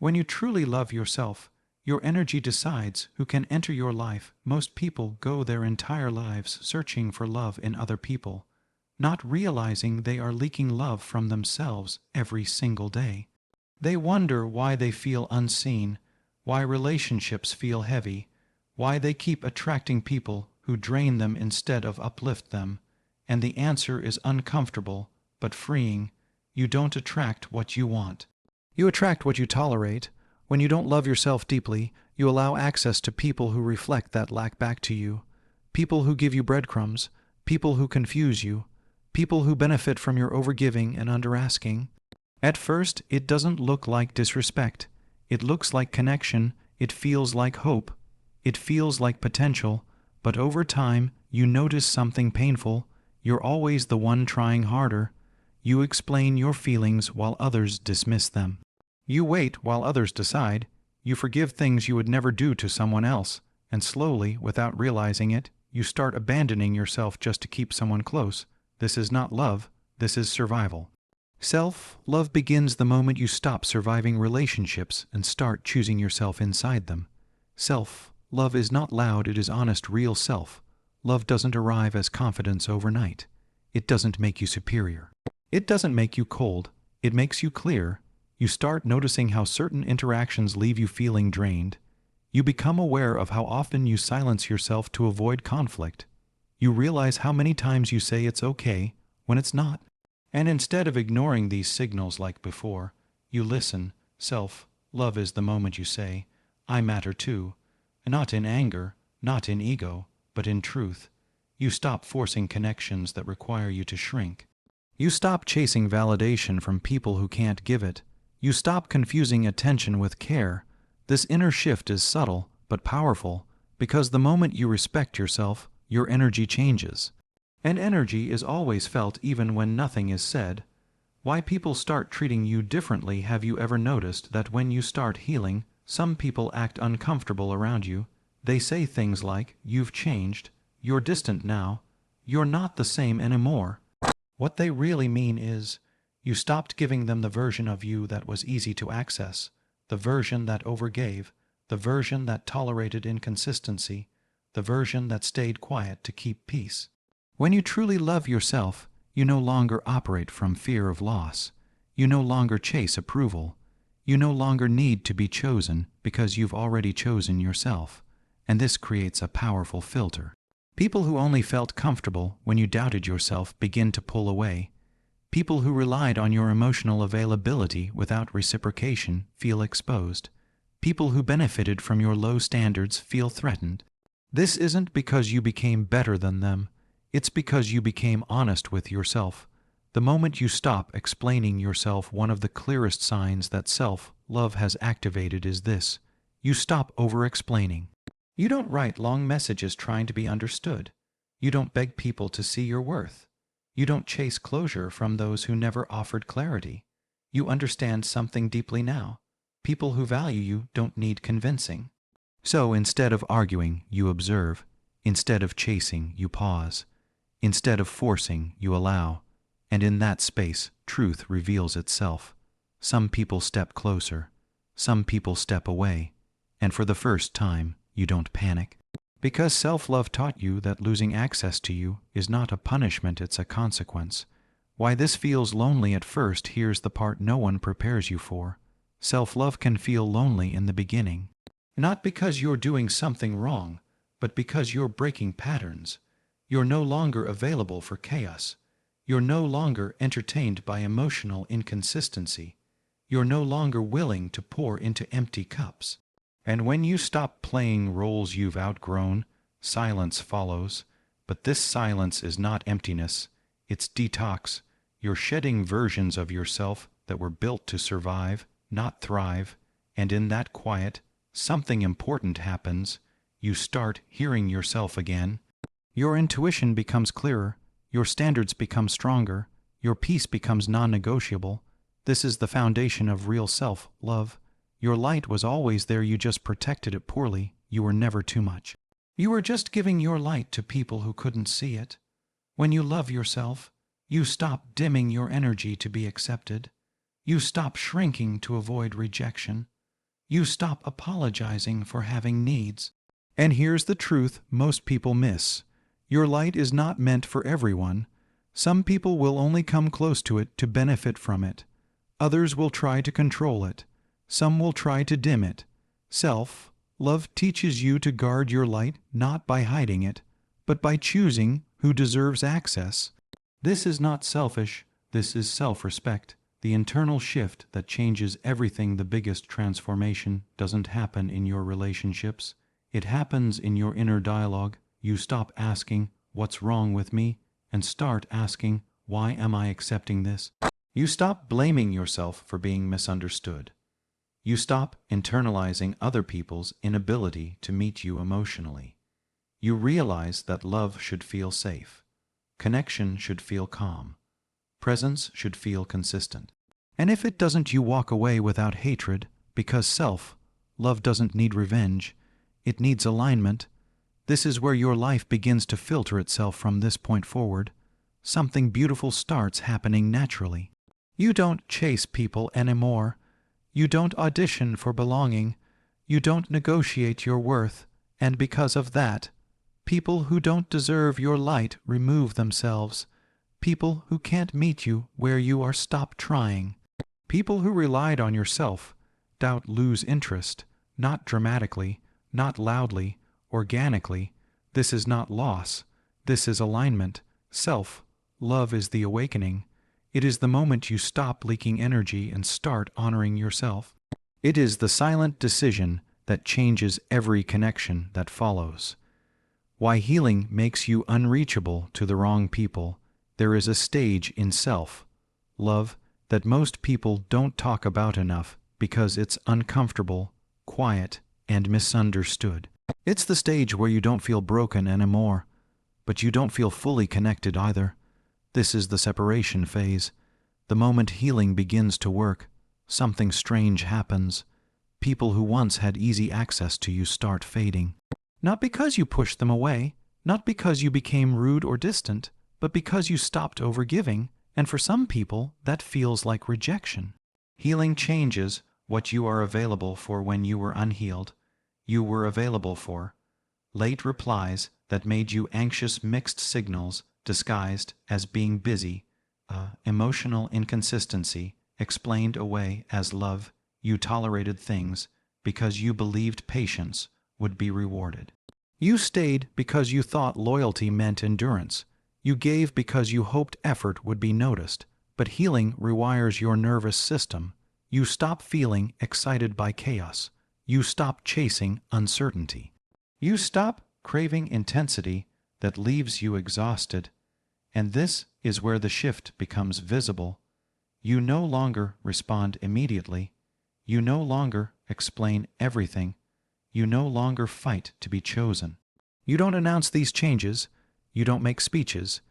When you truly love yourself, your energy decides who can enter your life. Most people go their entire lives searching for love in other people, not realizing they are leaking love from themselves every single day. They wonder why they feel unseen, why relationships feel heavy, why they keep attracting people who drain them instead of uplift them. And the answer is uncomfortable, but freeing. You don't attract what you want. You attract what you tolerate. When you don't love yourself deeply, you allow access to people who reflect that lack back to you. People who give you breadcrumbs, people who confuse you, people who benefit from your overgiving and underasking. At first, it doesn't look like disrespect. It looks like connection. It feels like hope. It feels like potential. But over time, you notice something painful. You're always the one trying harder. You explain your feelings while others dismiss them. You wait while others decide. You forgive things you would never do to someone else. And slowly, without realizing it, you start abandoning yourself just to keep someone close. This is not love. This is survival. Self-love begins the moment you stop surviving relationships and start choosing yourself inside them. Self-love is not loud, it is honest, real self. Love doesn't arrive as confidence overnight. It doesn't make you superior. It doesn't make you cold. It makes you clear. You start noticing how certain interactions leave you feeling drained. You become aware of how often you silence yourself to avoid conflict. You realize how many times you say it's okay when it's not. And instead of ignoring these signals like before, you listen. Self-love is the moment you say, I matter too. Not in anger, not in ego, but in truth. You stop forcing connections that require you to shrink. You stop chasing validation from people who can't give it. You stop confusing attention with care. This inner shift is subtle but powerful, because the moment you respect yourself, your energy changes. And energy is always felt even when nothing is said. Why people start treating you differently. Have you ever noticed that when you start healing, some people act uncomfortable around you? They say things like, you've changed, you're distant now, you're not the same anymore. What they really mean is, you stopped giving them the version of you that was easy to access, the version that overgave, the version that tolerated inconsistency, the version that stayed quiet to keep peace. When you truly love yourself, you no longer operate from fear of loss. You no longer chase approval. You no longer need to be chosen because you've already chosen yourself. And this creates a powerful filter. People who only felt comfortable when you doubted yourself begin to pull away. People who relied on your emotional availability without reciprocation feel exposed. People who benefited from your low standards feel threatened. This isn't because you became better than them. It's because you became honest with yourself. The moment you stop explaining yourself, one of the clearest signs that self-love has activated is this. You stop over-explaining. You don't write long messages trying to be understood. You don't beg people to see your worth. You don't chase closure from those who never offered clarity. You understand something deeply now. People who value you don't need convincing. So instead of arguing, you observe. Instead of chasing, you pause. Instead of forcing, you allow. And in that space, truth reveals itself. Some people step closer. Some people step away. And for the first time, you don't panic. Because self-love taught you that losing access to you is not a punishment, it's a consequence. Why this feels lonely at first, here's the part no one prepares you for. Self-love can feel lonely in the beginning. Not because you're doing something wrong, but because you're breaking patterns. You're no longer available for chaos. You're no longer entertained by emotional inconsistency. You're no longer willing to pour into empty cups. And when you stop playing roles you've outgrown, silence follows. But this silence is not emptiness, it's detox. You're shedding versions of yourself that were built to survive, not thrive. And in that quiet, something important happens. You start hearing yourself again. Your intuition becomes clearer, your standards become stronger, your peace becomes non-negotiable. This is the foundation of real self-love. Your light was always there, you just protected it poorly. You were never too much. You were just giving your light to people who couldn't see it. When you love yourself, you stop dimming your energy to be accepted. You stop shrinking to avoid rejection. You stop apologizing for having needs. And here's the truth most people miss. Your light is not meant for everyone. Some people will only come close to it to benefit from it. Others will try to control it. Some will try to dim it. Self-love teaches you to guard your light not by hiding it, but by choosing who deserves access. This is not selfish, this is self-respect. The internal shift that changes everything. The biggest transformation doesn't happen in your relationships. It happens in your inner dialogue. You stop asking, "What's wrong with me?" and start asking, "Why am I accepting this?" You stop blaming yourself for being misunderstood. You stop internalizing other people's inability to meet you emotionally. You realize that love should feel safe. Connection should feel calm. Presence should feel consistent. And if it doesn't, you walk away without hatred, because self-love doesn't need revenge. It needs alignment. This is where your life begins to filter itself from this point forward. Something beautiful starts happening naturally. You don't chase people anymore. You don't audition for belonging. You don't negotiate your worth. And because of that, people who don't deserve your light remove themselves. People who can't meet you where you are stop trying. People who relied on your self-doubt lose interest, not dramatically, not loudly, organically. This is not loss. This is alignment. Self-love is the awakening. It is the moment you stop leaking energy and start honoring yourself. It is the silent decision that changes every connection that follows. Why healing makes you unreachable to the wrong people. There is a stage in self-love that most people don't talk about enough because it's uncomfortable, quiet, and misunderstood. It's the stage where you don't feel broken anymore, but you don't feel fully connected either. This is the separation phase. The moment healing begins to work, something strange happens. People who once had easy access to you start fading. Not because you pushed them away, not because you became rude or distant, but because you stopped overgiving, and for some people, that feels like rejection. Healing changes what you are available for. When you were unhealed, you were available for late replies that made you anxious, mixed signals disguised as being busy, emotional inconsistency explained away as love. You tolerated things because you believed patience would be rewarded. You stayed because you thought loyalty meant endurance. You gave because you hoped effort would be noticed. But healing rewires your nervous system. You stop feeling excited by chaos. You stop chasing uncertainty. You stop craving intensity that leaves you exhausted. And this is where the shift becomes visible. You no longer respond immediately. You no longer explain everything. You no longer fight to be chosen. You don't announce these changes. You don't make speeches.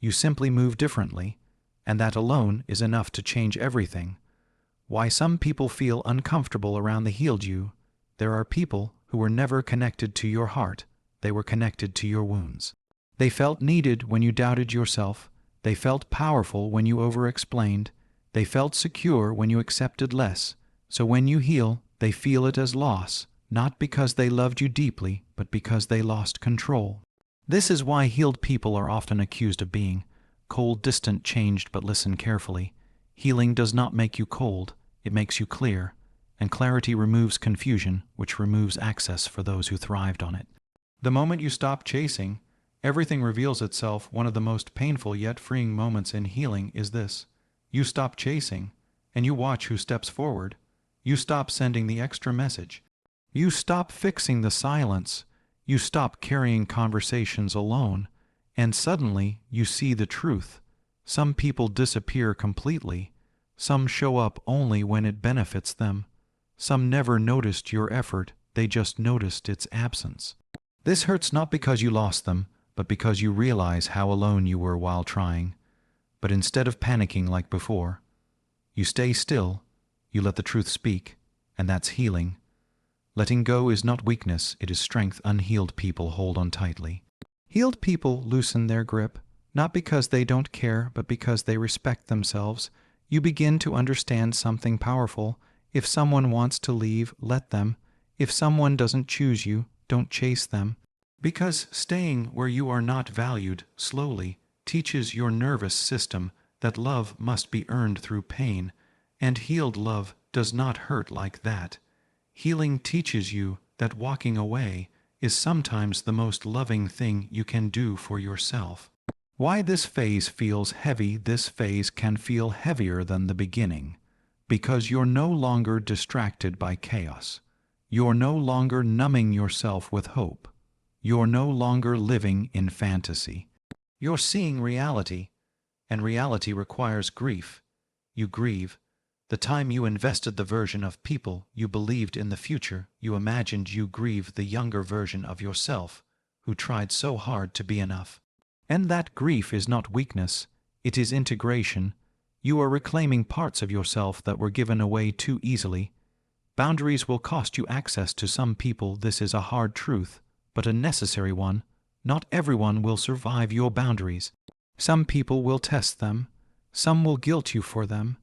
You simply move differently, and that alone is enough to change everything. Why some people feel uncomfortable around the healed you. There are people who were never connected to your heart. They were connected to your wounds. They felt needed when you doubted yourself. They felt powerful when you over-explained. They felt secure when you accepted less. So when you heal, they feel it as loss, not because they loved you deeply, but because they lost control. This is why healed people are often accused of being cold, distant, changed. But listen carefully. Healing does not make you cold. It makes you clear. And clarity removes confusion, which removes access for those who thrived on it. The moment you stop chasing, everything reveals itself. One of the most painful yet freeing moments in healing is this. You stop chasing, and you watch who steps forward. You stop sending the extra message. You stop fixing the silence. You stop carrying conversations alone. And suddenly, you see the truth. Some people disappear completely. Some show up only when it benefits them. Some never noticed your effort. They just noticed its absence. This hurts not because you lost them, but because you realize how alone you were while trying. But instead of panicking like before, you stay still, you let the truth speak, and that's healing. Letting go is not weakness, it is strength. Unhealed people hold on tightly. Healed people loosen their grip, not because they don't care, but because they respect themselves. You begin to understand something powerful. If someone wants to leave, let them. If someone doesn't choose you, don't chase them. Because staying where you are not valued slowly teaches your nervous system that love must be earned through pain, and healed love does not hurt like that. Healing teaches you that walking away is sometimes the most loving thing you can do for yourself. Why this phase feels heavy? This phase can feel heavier than the beginning, because you're no longer distracted by chaos. You're no longer numbing yourself with hope. You're no longer living in fantasy. You're seeing reality, and reality requires grief. You grieve the time you invested the version of people you believed in the future you imagined. You grieve the younger version of yourself who tried so hard to be enough. And that grief is not weakness, it is integration. You are reclaiming parts of yourself that were given away too easily. Boundaries will cost you access to some people. This is a hard truth, but a necessary one. Not everyone will survive your boundaries. Some people will test them. Some will guilt you for them.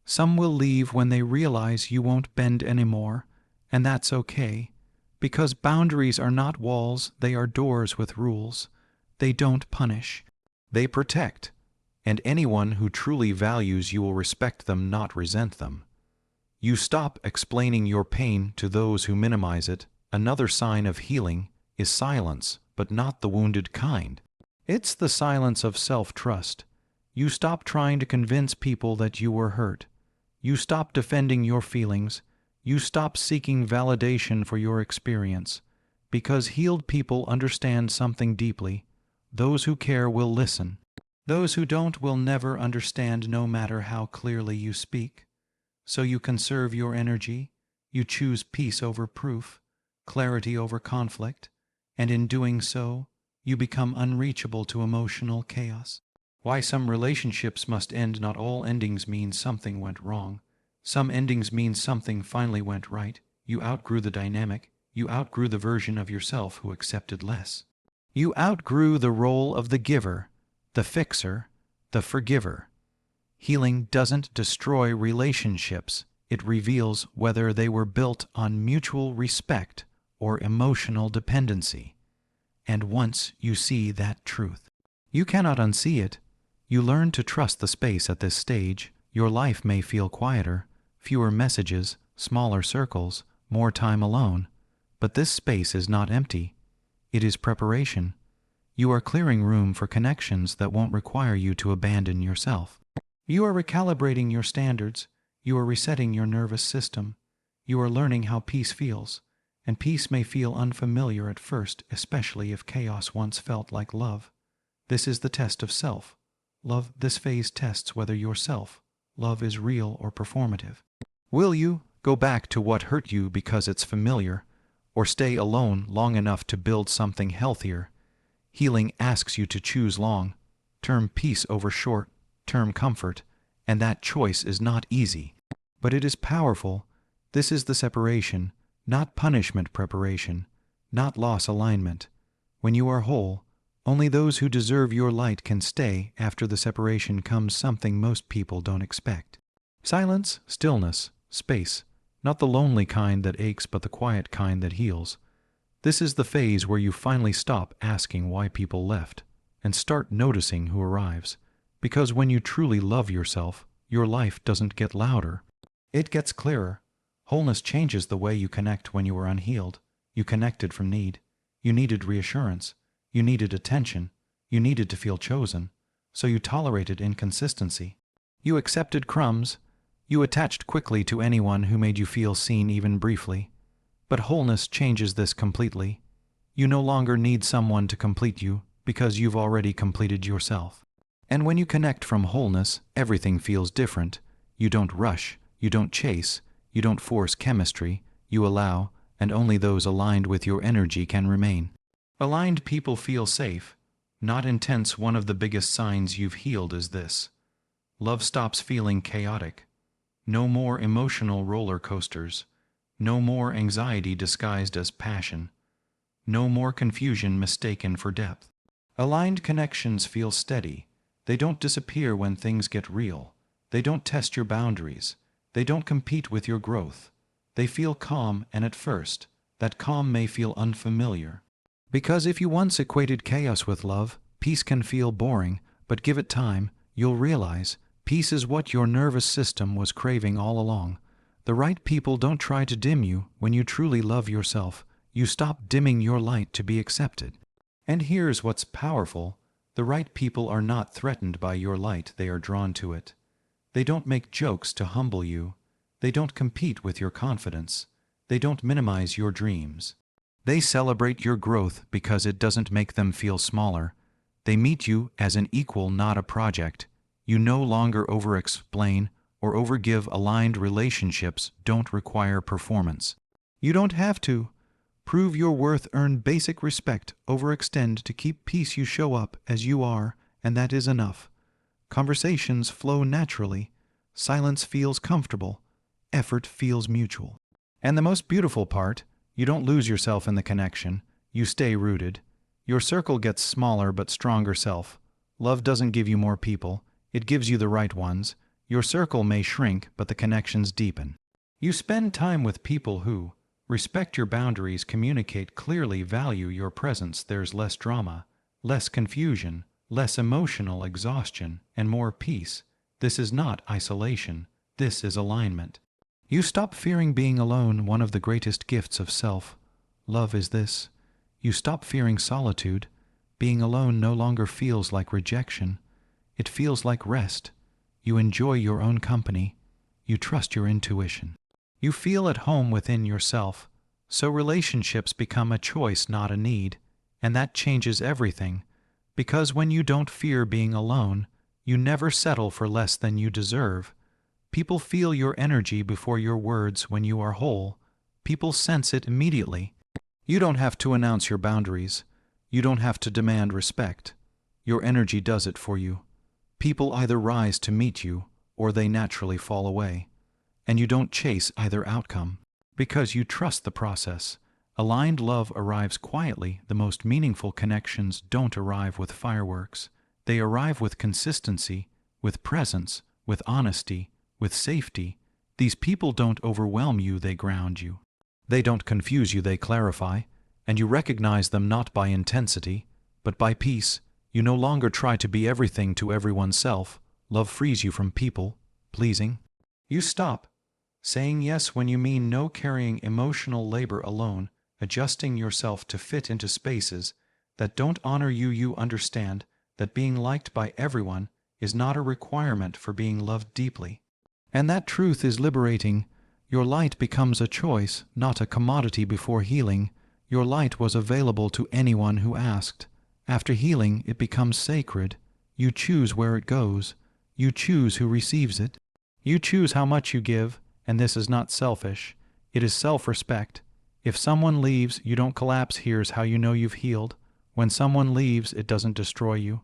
Some will leave when they realize you won't bend anymore, and that's okay. Because boundaries are not walls, they are doors with rules. They don't punish. They protect. And anyone who truly values you will respect them, not resent them. You stop explaining your pain to those who minimize it. Another sign of healing is silence, but not the wounded kind. It's the silence of self-trust. You stop trying to convince people that you were hurt. You stop defending your feelings. You stop seeking validation for your experience. Because healed people understand something deeply. Those who care will listen. Those who don't will never understand, no matter how clearly you speak. So you conserve your energy. You choose peace over proof, clarity over conflict, and in doing so, you become unreachable to emotional chaos. Why some relationships must end? Not all endings mean something went wrong. Some endings mean something finally went right. You outgrew the dynamic. You outgrew the version of yourself who accepted less. You outgrew the role of the giver, the fixer, the forgiver. Healing doesn't destroy relationships. It reveals whether they were built on mutual respect or emotional dependency. And once you see that truth, you cannot unsee it. You learn to trust the space at this stage. Your life may feel quieter, fewer messages, smaller circles, more time alone. But this space is not empty. It is preparation. You are clearing room for connections that won't require you to abandon yourself. You are recalibrating your standards. You are resetting your nervous system. You are learning how peace feels. And peace may feel unfamiliar at first, especially if chaos once felt like love. This is the test of self. Love. This phase tests whether your self-love is real or performative. Will you go back to what hurt you because it's familiar, or stay alone long enough to build something healthier? Healing asks you to choose long-term peace over short-term comfort, and that choice is not easy. But it is powerful. This is the separation, not punishment. Preparation, not loss. Alignment. When you are whole, only those who deserve your light can stay. After the separation comes something most people don't expect. Silence, stillness, space. Not the lonely kind that aches, but the quiet kind that heals. This is the phase where you finally stop asking why people left and start noticing who arrives. Because when you truly love yourself, your life doesn't get louder. It gets clearer. Wholeness changes the way you connect. When you were unhealed, you connected from need. You needed reassurance. You needed attention. You needed to feel chosen. So you tolerated inconsistency. You accepted crumbs. You attached quickly to anyone who made you feel seen, even briefly. But wholeness changes this completely. You no longer need someone to complete you, because you've already completed yourself. And when you connect from wholeness, everything feels different. You don't rush. You don't chase. You don't force chemistry. You allow, and only those aligned with your energy can remain. Aligned people feel safe, not intense. One of the biggest signs you've healed is this. Love stops feeling chaotic. No more emotional roller coasters. No more anxiety disguised as passion. No more confusion mistaken for depth. Aligned connections feel steady. They don't disappear when things get real. They don't test your boundaries. They don't compete with your growth. They feel calm, and at first, that calm may feel unfamiliar. Because if you once equated chaos with love, peace can feel boring, but give it time, you'll realize peace is what your nervous system was craving all along. The right people don't try to dim you. When you truly love yourself, you stop dimming your light to be accepted. And here's what's powerful. The right people are not threatened by your light, they are drawn to it. They don't make jokes to humble you. They don't compete with your confidence. They don't minimize your dreams. They celebrate your growth because it doesn't make them feel smaller. They meet you as an equal, not a project. You no longer over-explain or overgive. Aligned relationships don't require performance. You don't have to prove your worth, earn basic respect, overextend to keep peace. You show up as you are, and that is enough. Conversations flow naturally. Silence feels comfortable. Effort feels mutual. And the most beautiful part, you don't lose yourself in the connection. You stay rooted. Your circle gets smaller but stronger. Self-love doesn't give you more people. It gives you the right ones. Your circle may shrink, but the connections deepen. You spend time with people who respect your boundaries, communicate clearly, value your presence. There's less drama, less confusion, less emotional exhaustion, and more peace. This is not isolation. This is alignment. You stop fearing being alone. One of the greatest gifts of self-love is this. You stop fearing solitude. Being alone no longer feels like rejection. It feels like rest. You enjoy your own company. You trust your intuition. You feel at home within yourself. So relationships become a choice, not a need. And that changes everything. Because when you don't fear being alone, you never settle for less than you deserve. People feel your energy before your words. When you are whole, people sense it immediately. You don't have to announce your boundaries. You don't have to demand respect. Your energy does it for you. People either rise to meet you, or they naturally fall away. And you don't chase either outcome, because you trust the process. Aligned love arrives quietly. The most meaningful connections don't arrive with fireworks. They arrive with consistency, with presence, with honesty, with safety. These people don't overwhelm you, they ground you. They don't confuse you, they clarify. And you recognize them not by intensity, but by peace. You no longer try to be everything to everyone. Self-love frees you from people pleasing. You stop saying yes when you mean no, carrying emotional labor alone, adjusting yourself to fit into spaces that don't honor you. You understand that being liked by everyone is not a requirement for being loved deeply. And that truth is liberating. Your light becomes a choice, not a commodity. Before healing, your light was available to anyone who asked. After healing, it becomes sacred. You choose where it goes. You choose who receives it. You choose how much you give, and this is not selfish. It is self-respect. If someone leaves, you don't collapse. Here's how you know you've healed. When someone leaves, it doesn't destroy you.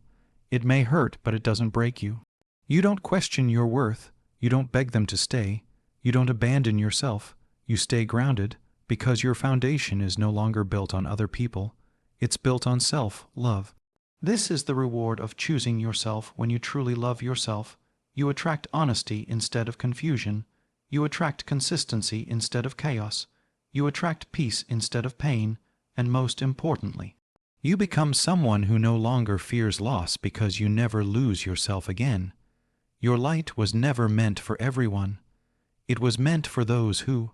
It may hurt, but it doesn't break you. You don't question your worth. You don't beg them to stay. You don't abandon yourself. You stay grounded, because your foundation is no longer built on other people. It's built on self-love. This is the reward of choosing yourself. When you truly love yourself, you attract honesty instead of confusion. You attract consistency instead of chaos. You attract peace instead of pain. And most importantly, you become someone who no longer fears loss, because you never lose yourself again. Your light was never meant for everyone. It was meant for those who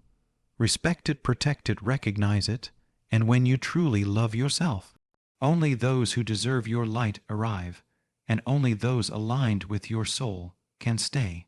respect it, protect it, recognize it. And when you truly love yourself, only those who deserve your light arrive, and only those aligned with your soul can stay.